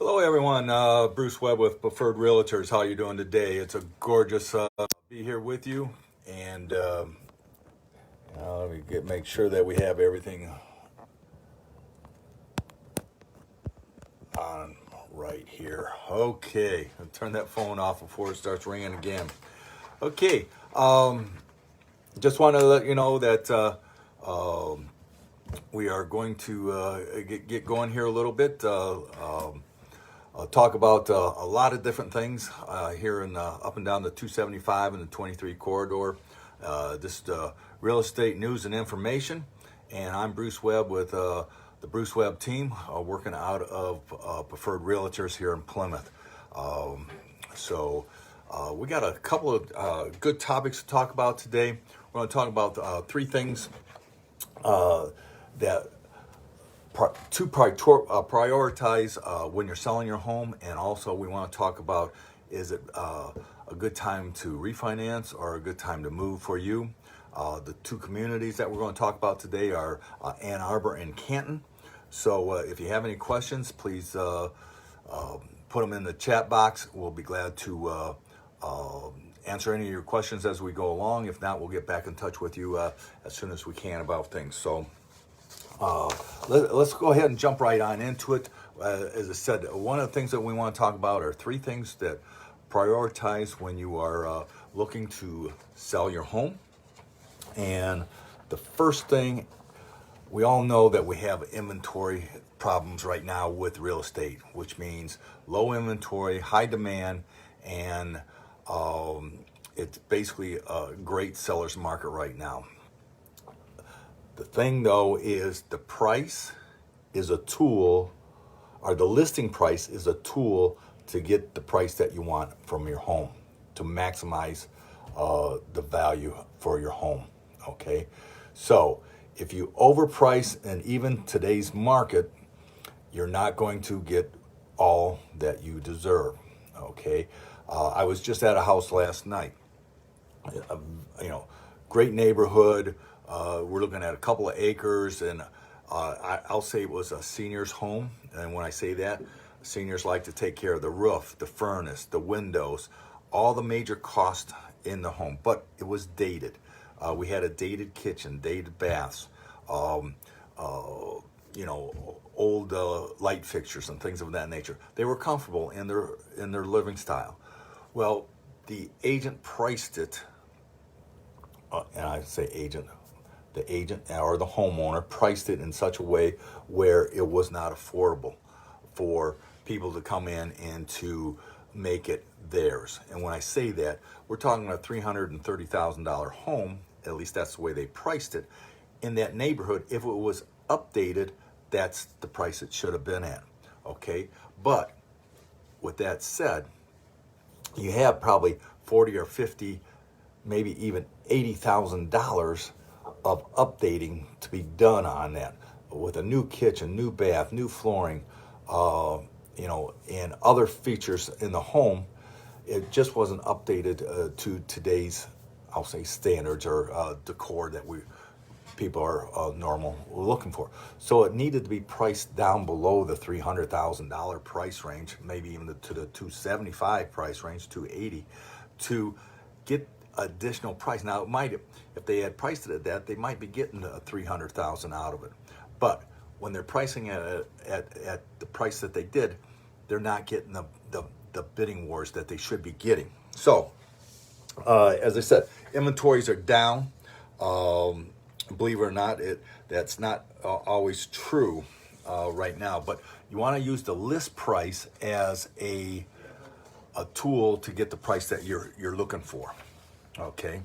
Hello, everyone. Bruce Webb with Preferred Realtors. How you doing today? It's a gorgeous be here with you, and let me make sure that we have everything on right here. Okay, I'll turn that phone off before it starts ringing again. Okay, just want to let you know that we are going to get going here a little bit. Talk about a lot of different things here in up and down the 275 and the 23 corridor. Just real estate news and information. And I'm Bruce Webb with the Bruce Webb team, working out of Preferred Realtors here in Plymouth. We got a couple of good topics to talk about today. We're going to talk about three things that to prioritize when you're selling your home, and also we want to talk about, is it a good time to refinance or a good time to move for you? The two communities that we're going to talk about today are Ann Arbor and Canton. So if you have any questions, please put them in the chat box. We'll be glad to answer any of your questions as we go along. If not, we'll get back in touch with you as soon as we can about things. So let's go ahead and jump right on into it. As I said, one of the things that we want to talk about are three things that prioritize when you are looking to sell your home. And the first thing, we all know that we have inventory problems right now with real estate, which means low inventory, high demand, and it's basically a great seller's market right now. The thing, though, is the price is a tool, or the listing price is a tool to get the price that you want from your home, to maximize the value for your home, okay? So if you overprice in even today's market, you're not going to get all that you deserve, okay? I was just at a house last night, great neighborhood. We're looking at a couple of acres, and I'll say it was a senior's home. And when I say that, seniors like to take care of the roof, the furnace, the windows, all the major costs in the home. But it was dated. We had a dated kitchen, dated baths, old light fixtures and things of that nature. They were comfortable in their living style. Well, the agent priced it, and I say agent. The agent or the homeowner priced it in such a way where it was not affordable for people to come in and to make it theirs. And when I say that, we're talking about a $330,000 home, at least that's the way they priced it. In that neighborhood, if it was updated, that's the price it should have been at, okay? But with that said, you have probably 40 or 50, maybe even $80,000 of updating to be done on that, with a new kitchen, new bath, new flooring, and other features in the home. It just wasn't updated to today's, I'll say, standards or decor that people are normal looking for. So it needed to be priced down below the $300,000 price range, maybe even to the $275 price range, $280, to get additional price. Now, it might, if they had priced it at that, they might be getting a $300,000 out of it. But when they're pricing it at the price that they did, they're not getting the bidding wars that they should be getting. So, as I said, inventories are down. Believe it or not, that's not always true right now. But you want to use the list price as a tool to get the price that you're looking for. Okay,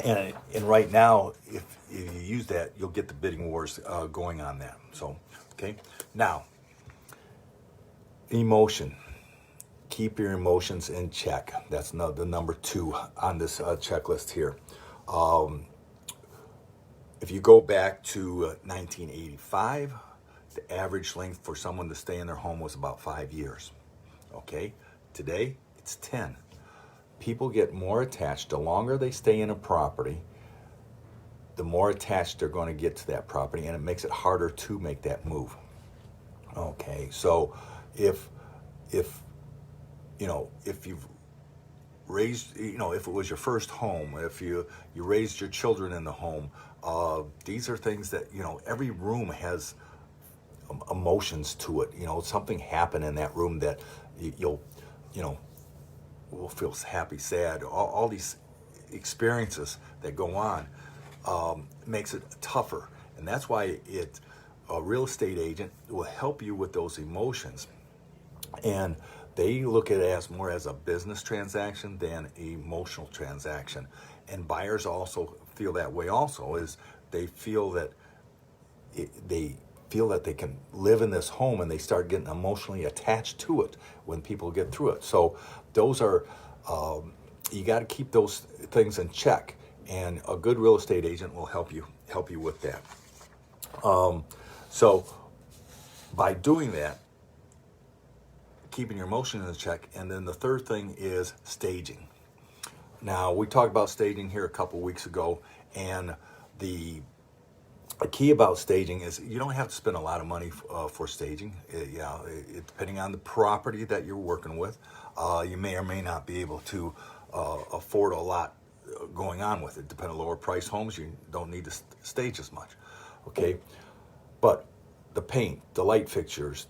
and right now, if you use that, you'll get the bidding wars going on that. So, okay, now emotion. Keep your emotions in check. That's the number 2 on this checklist here. If you go back to 1985, the average length for someone to stay in their home was about 5 years. Okay, today it's 10. People get more attached. The longer they stay in a property, the more attached they're going to get to that property, and it makes it harder to make that move. Okay, so if if if you've raised, if it was your first home, if you raised your children in the home, these are things that every room has emotions to it. Something happened in that room that you'll you know will feel happy, sad, all these experiences that go on, makes it tougher. And that's why a real estate agent will help you with those emotions. And they look at it as more as a business transaction than an emotional transaction. And buyers also feel that way also, is they feel that they feel that they can live in this home, and they start getting emotionally attached to it when people get through it. So those are, you got to keep those things in check, and a good real estate agent will help you with that. So by doing that, keeping your emotions in check. And then the third thing is staging. Now, we talked about staging here a couple weeks ago, and the key about staging is you don't have to spend a lot of money for staging. Depending on the property that you're working with, you may or may not be able to afford a lot going on with it. Depending on lower price homes, you don't need to stage as much. Okay, but the paint, the light fixtures,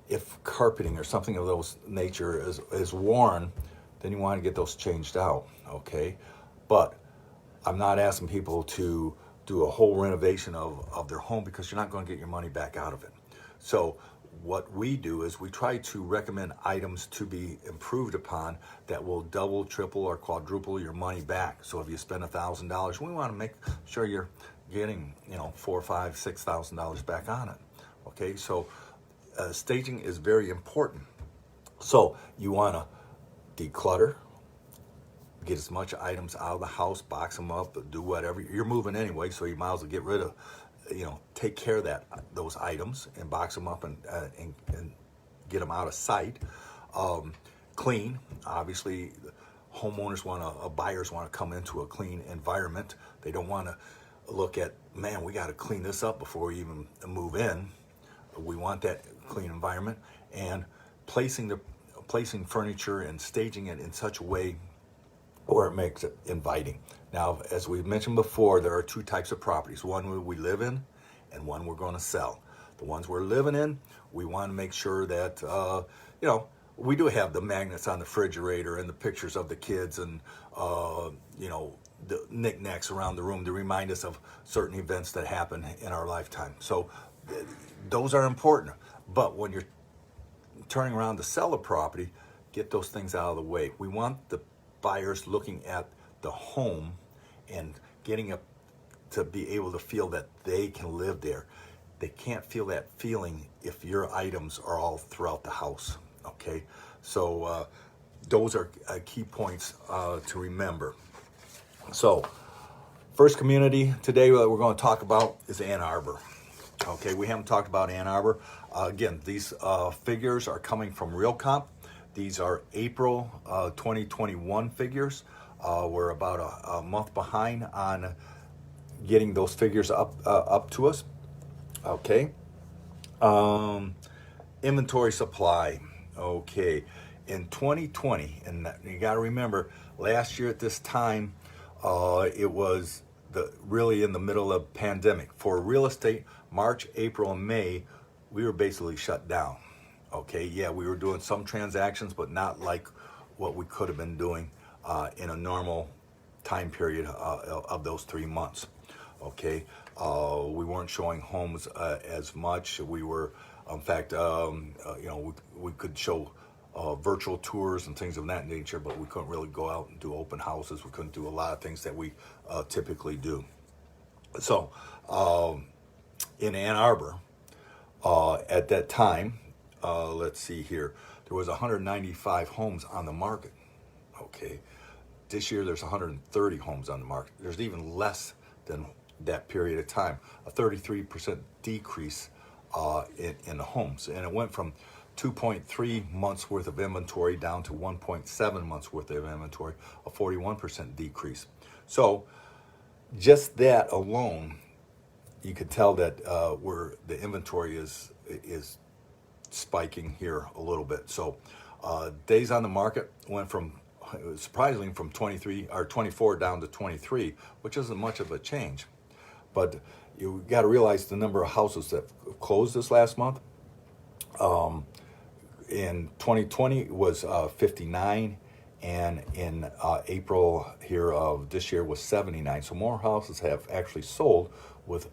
if carpeting or something of those nature is worn, then you want to get those changed out. Okay, but I'm not asking people to do a whole renovation of their home, because you're not going to get your money back out of it. So what we do is we try to recommend items to be improved upon that will double, triple, or quadruple your money back. So if you spend $1,000, we want to make sure you're getting $4,000, $5,000, $6,000 back on it. Okay, so staging is very important. So you want to declutter, get as much items out of the house, box them up, do whatever. You're moving anyway, so you might as well get rid of, take care of those items and box them up and get them out of sight. Clean, obviously, buyers want to come into a clean environment. They don't want to look at, man, we got to clean this up before we even move in. We want that clean environment, and placing furniture and staging it in such a way where it makes it inviting. Now, as we've mentioned before, there are two types of properties. One we live in, and one we're going to sell. The ones we're living in, we want to make sure that, we do have the magnets on the refrigerator and the pictures of the kids and, the knickknacks around the room to remind us of certain events that happen in our lifetime. So those are important. But when you're turning around to sell a property, get those things out of the way. We want the buyers looking at the home and getting up to be able to feel that they can live there. They can't feel that feeling if your items are all throughout the house. Okay, so those are key points to remember. So first community today that we're going to talk about is Ann Arbor. Okay, we haven't talked about Ann Arbor. Again, these figures are coming from RealComp. These are April 2021 figures. We're about a month behind on getting those figures up to us. Okay. Inventory supply. Okay. In 2020, and you got to remember, last year at this time, it was really in the middle of pandemic. For real estate, March, April, and May, we were basically shut down. Okay, yeah, we were doing some transactions, but not like what we could have been doing in a normal time period of those 3 months. Okay, we weren't showing homes as much. We were, in fact, we could show virtual tours and things of that nature, but we couldn't really go out and do open houses. We couldn't do a lot of things that we typically do. So, in Ann Arbor, at that time, let's see here, there was 195 homes on the market. Okay, this year there's 130 homes on the market. There's even less than that period of time, a 33% decrease in the homes, and it went from 2.3 months worth of inventory down to 1.7 months worth of inventory, a 41% decrease. So just that alone, you could tell that where the inventory is is spiking here a little bit. So days on the market went from, surprisingly, from 23 or 24 down to 23, which isn't much of a change. But you got to realize the number of houses that closed this last month. In 2020 was 59, and in April here of this year was 79. So more houses have actually sold with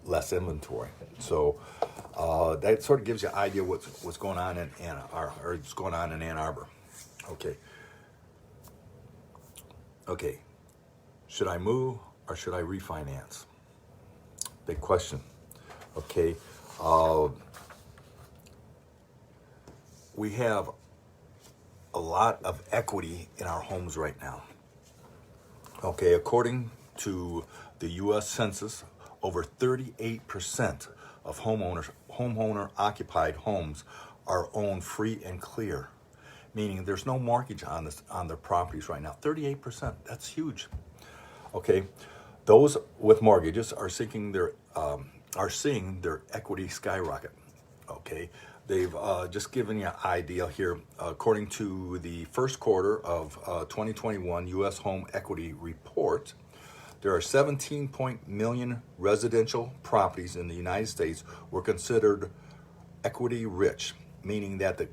less inventory. So that sort of gives you an idea what's going on in Ann Arbor. Okay. Should I move or should I refinance? Big question. Okay. We have a lot of equity in our homes right now. Okay, according to the U.S. Census, over 38% of homeowner occupied homes are owned free and clear, meaning there's no mortgage on their properties right now. 38%, that's huge. Okay, those with mortgages are seeing their equity skyrocket. Okay, they've just given you an idea here. According to the first quarter of 2021 U.S. Home Equity Report, there are 17 million residential properties in the United States were considered equity rich, meaning that the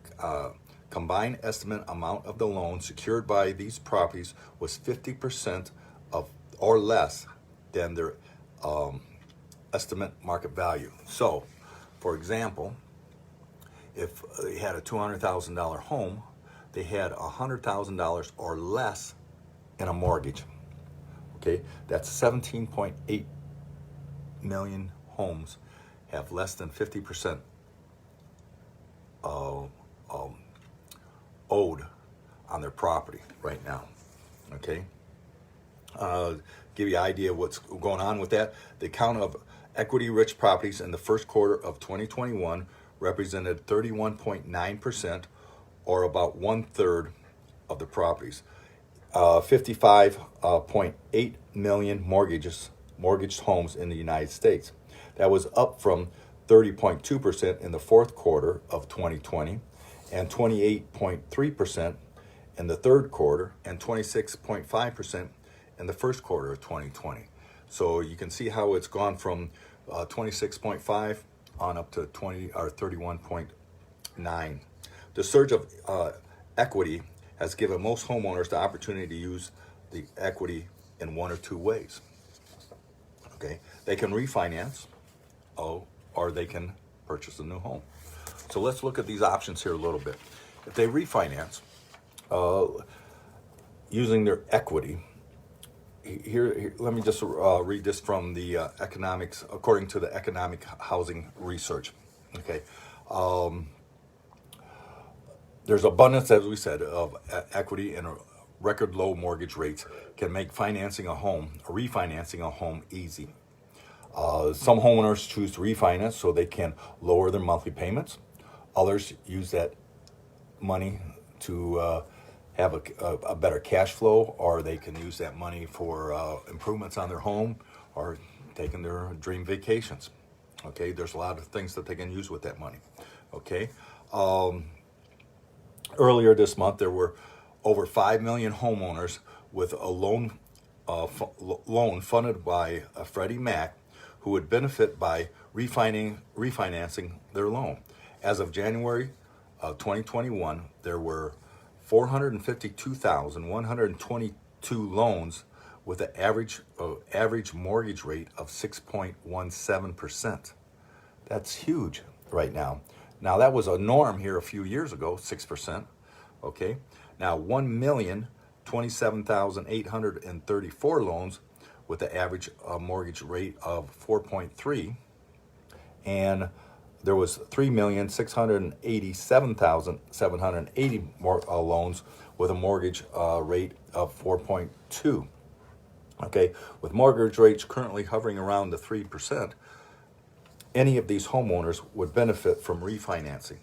combined estimate amount of the loan secured by these properties was 50% of or less than their estimate market value. So, for example, if they had a $200,000 home, they had $100,000 or less in a mortgage. Okay, that's 17.8 million homes have less than 50% owed on their property right now. Okay, give you an idea of what's going on with that. The count of equity-rich properties in the first quarter of 2021 represented 31.9%, or about 1/3 of the properties. 55.8 million mortgaged homes in the United States. That was up from 30.2% in the fourth quarter of 2020, and 28.3% in the third quarter, and 26.5% in the first quarter of 2020. So you can see how it's gone from 26.5 on up to 20 or 31.9. The surge of equity has given most homeowners the opportunity to use the equity in one or two ways. Okay, they can refinance, or they can purchase a new home. So let's look at these options here a little bit. If they refinance using their equity, here let me just read this from the economics, according to the Economic Housing Research. Okay. There's abundance, as we said, of equity, and record low mortgage rates can make refinancing a home easy. Some homeowners choose to refinance so they can lower their monthly payments. Others use that money to have a better cash flow, or they can use that money for improvements on their home, or taking their dream vacations. Okay, there's a lot of things that they can use with that money. Okay. Earlier this month, there were over 5 million homeowners with a loan funded by Freddie Mac who would benefit by refinancing their loan. As of January 2021, there were 452,122 loans with an average mortgage rate of 6.17%. That's huge right now. Now, that was a norm here a few years ago, 6%. Okay. Now, 1,027,834 loans with an average mortgage rate of 4.3, and there was 3,687,780 loans with a mortgage rate of 4.2. Okay, with mortgage rates currently hovering around the 3%, any of these homeowners would benefit from refinancing.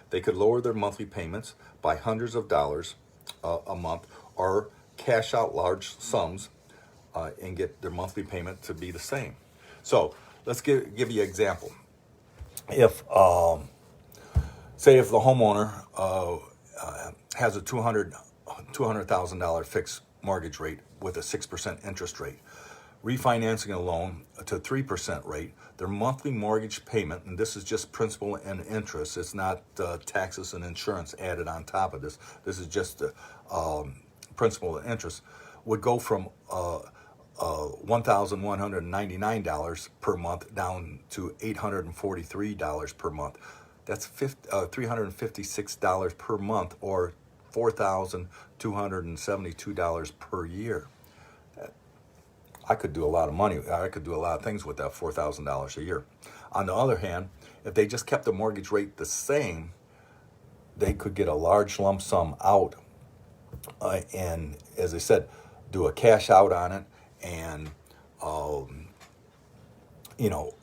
They could lower their monthly payments by hundreds of dollars a month, or cash out large sums and get their monthly payment to be the same. So let's give you an example. if say if the homeowner has a $200,000 fixed mortgage rate with a 6% interest rate, refinancing a loan to 3% rate, their monthly mortgage payment, and this is just principal and interest, it's not taxes and insurance added on top of this, this is just principal and interest, would go from $1,199 per month down to $843 per month. That's $356 per month, or $4,272 per year. I could do a lot of money. I could do a lot of things with that $4,000 a year. On the other hand, if they just kept the mortgage rate the same, they could get a large lump sum out, and as I said, do a cash out on it, and you know,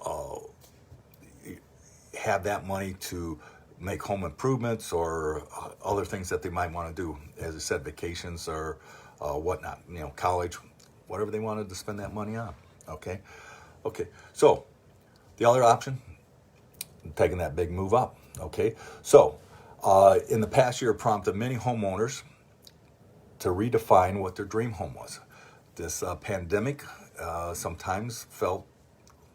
have that money to make home improvements or other things that they might want to do. As I said, vacations or whatnot, you know, college, whatever they wanted to spend that money on. Okay. So the other option, taking that big move up. Okay. So in the past year, prompted many homeowners to redefine what their dream home was. This pandemic sometimes felt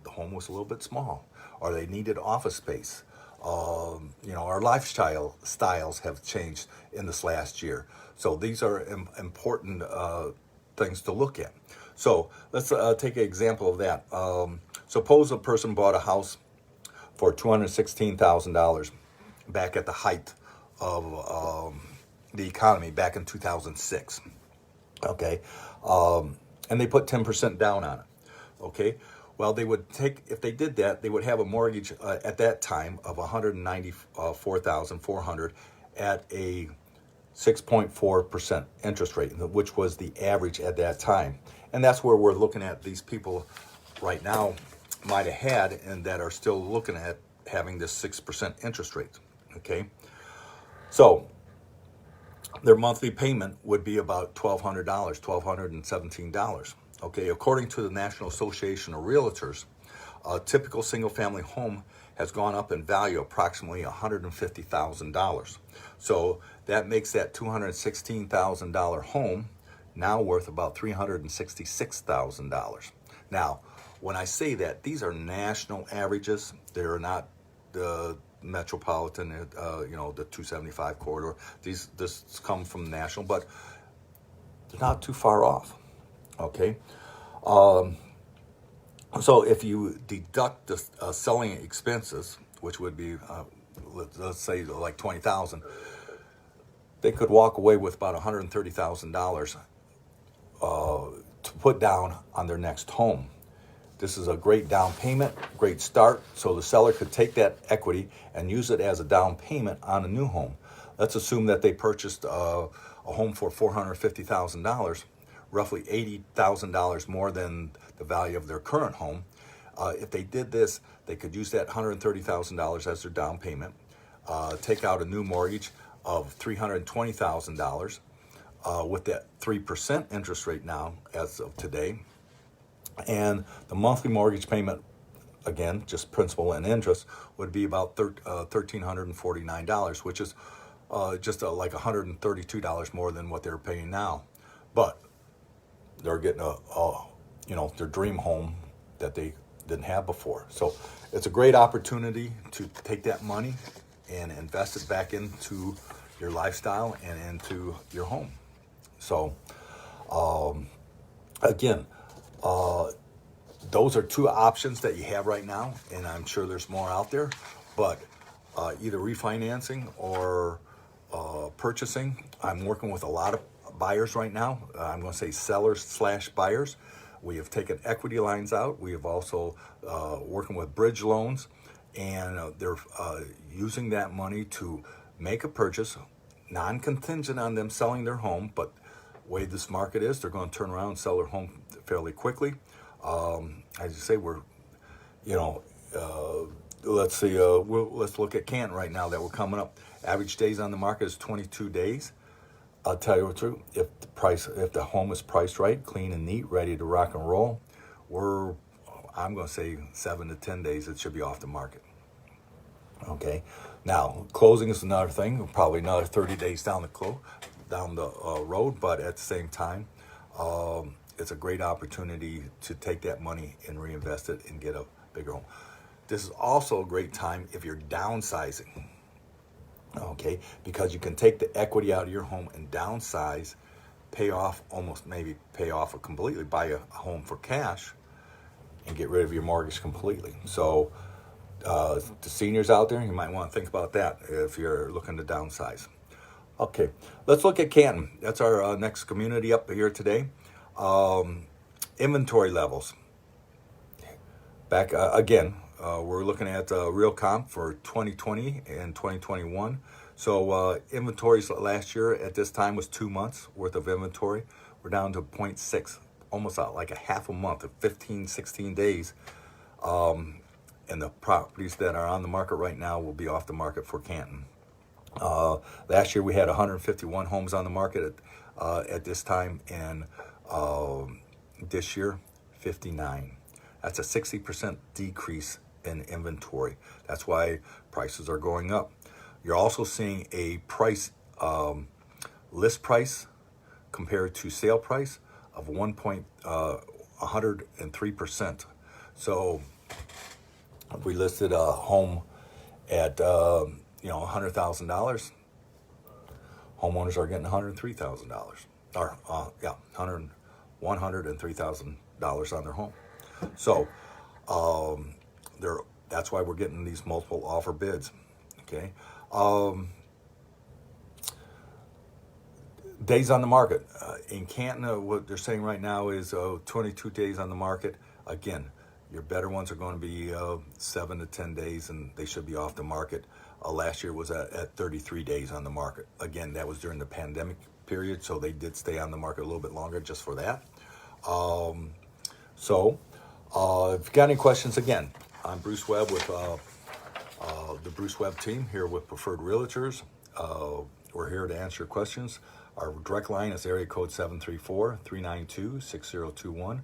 the home was a little bit small, or they needed office space. You know, our lifestyle styles have changed in this last year. So these are important things to look at. So let's take an example of that. Suppose a person bought a house for $216,000 back at the height of the economy back in 2006. Okay, and they put 10% down on it. Okay, well, they would take, if they did that, they would have a mortgage at that time of $194,400 at a 6.4% interest rate, which was the average at that time. And that's where we're looking at these people right now might have had, and that are still looking at having this 6% interest rate. Okay, so their monthly payment would be about $1,200, $1,217. Okay, according to the National Association of Realtors, a typical single-family home has gone up in value approximately $150,000. So that makes that $216,000 home now worth about $366,000. Now, when I say that, these are national averages. They're not the metropolitan, you know, the 275 corridor. This come from national, but they're not too far off. Okay, so if you deduct the selling expenses, which would be let's say like $20,000, they could walk away with about $130,000 to put down on their next home. This is a great down payment, great start, so the seller could take that equity and use it as a down payment on a new home. Let's assume that they purchased a home for $450,000, roughly $80,000 more than the value of their current home. If they did this, they could use that $130,000 as their down payment, take out a new mortgage of $320,000 with that 3% interest rate now as of today. And the monthly mortgage payment, again, just principal and interest, would be about $1,349, which is just like $132 more than what they're paying now. But they're getting you know, their dream home that they didn't have before. So it's a great opportunity to take that money and invest it back into your lifestyle and into your home. So again, those are two options that you have right now, and I'm sure there's more out there, but either refinancing or purchasing. I'm working with a lot of buyers right now. I'm going to say sellers/buyers. We have taken equity lines out. We have also working with bridge loans, and they're using that money to make a purchase, non-contingent on them selling their home, but the way this market is, they're going to turn around and sell their home fairly quickly. As you say, we're, you know, let's see, let's look at Canton right now that we're coming up. Average days on the market is 22 days. I'll tell you the truth, if the home is priced right, clean and neat, ready to rock and roll, I'm going to say 7 to 10 days, it should be off the market. Okay, now closing is another thing. Probably another 30 days down the road, but at the same time, it's a great opportunity to take that money and reinvest it and get a bigger home. This is also a great time if you're downsizing. Okay, because you can take the equity out of your home and downsize, pay off almost maybe pay off or completely buy a home for cash and get rid of your mortgage completely. So the seniors out there, you might want to think about that if you're looking to downsize. Okay, let's look at Canton. That's our next community up here today. Inventory levels. Back again, we're looking at real comp for 2020 and 2021. So inventories last year at this time was 2 months worth of inventory. We're down to 0.6, almost like a half a month, 15, 16 days. And the properties that are on the market right now will be off the market for Canton. Last year we had 151 homes on the market at this time, and this year 59. That's a 60% decrease in inventory. That's why prices are going up. You're also seeing a price list price compared to sale price of 103%. So if we listed a home at $100,000, homeowners are getting $103,000, or $103,000 on their home. So that's why we're getting these multiple offer bids. Okay. Days on the market. In Canton, what they're saying right now is 22 days on the market. Again, your better ones are going to be 7 to 10 days, and they should be off the market. Last year was at 33 days on the market. Again, that was during the pandemic period, so they did stay on the market a little bit longer just for that. If you've got any questions, again, I'm Bruce Webb with the Bruce Webb team here with Preferred Realtors. We're here to answer your questions. Our direct line is area code 734-392-6021.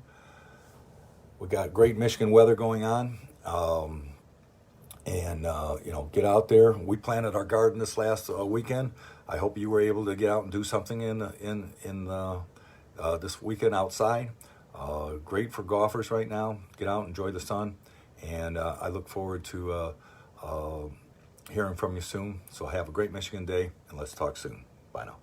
We got great Michigan weather going on, and get out there. We planted our garden this last weekend. I hope you were able to get out and do something in this weekend outside. Great for golfers right now. Get out, enjoy the sun, and I look forward to hearing from you soon. So have a great Michigan day, and let's talk soon. Bye now.